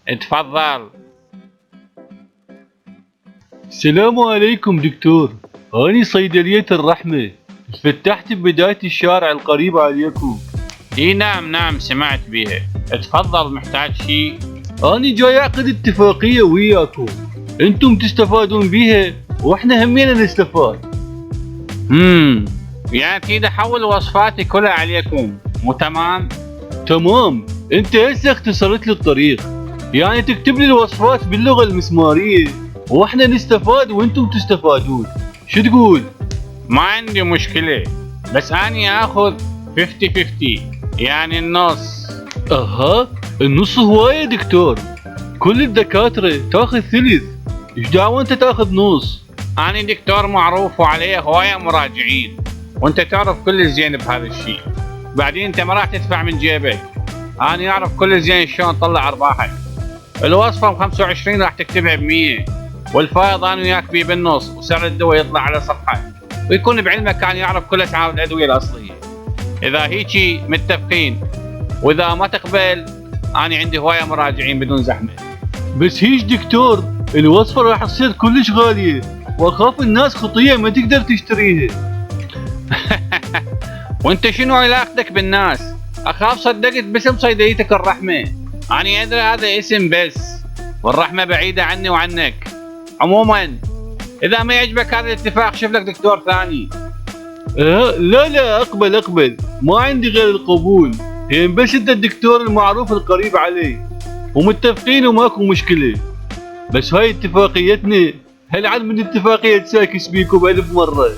اتفضل. السلام عليكم دكتور، أنا صيدلية الرحمة، فتحت ببداية الشارع القريب عليكم. اي نعم سمعت بيها. اتفضل، محتاج شيء؟ أنا جاي أعقد اتفاقية وياكم، أنتم تستفادون بيها وإحنا همينا نستفاد. يعني كده احول وصفاتي كلها عليكم، مو تمام؟ تمام، أنت هسه اختصرت لي الطريق، يعني تكتب لي الوصفات باللغة المسمارية وإحنا نستفاد وأنتم تستفادون، شو تقول؟ ما عندي مشكلة، بس اني اخذ 50-50، يعني النص. أها، النص هواية دكتور، كل الدكاترة تاخذ ثلث، إيش دعوة أنت تاخذ نص؟ أنا دكتور معروف وعليه هواية مراجعين، وأنت تعرف كل زين بهذا الشيء. بعدين أنت ما راح تدفع من جيبك، أنا أعرف كل زين شلون تطلع أرباحك. الوصفة ب25 راح تكتبها ب100، والفائض أنا وياك بيه بالنص، وسعر الدواء يطلع على صفحة، ويكون بعلمك كان يعرف كل أسعار الأدوية الأصلية. إذا هيجي متفقين، وإذا ما تقبل أنا عندي هواية مراجعين بدون زحمة. بس هيج دكتور، الوصفة راح تصير كلش غالية، واخاف الناس خطية ما تقدر تشتريها. وانت شنو علاقتك بالناس؟ اخاف صدقت باسم صيدليتك الرحمة، انا ادري هذا اسم بس، والرحمة بعيدة عني وعنك. عموما اذا ما يعجبك هذا الاتفاق شوف لك دكتور ثاني. لا اقبل، ما عندي غير القبول، يعني بس انت الدكتور المعروف القريب علي، ومتفقين وماكو مشكلة. بس هاي اتفاقيتنا، هل عاد من اتفاقية ساكس بيكم 1000 مرة.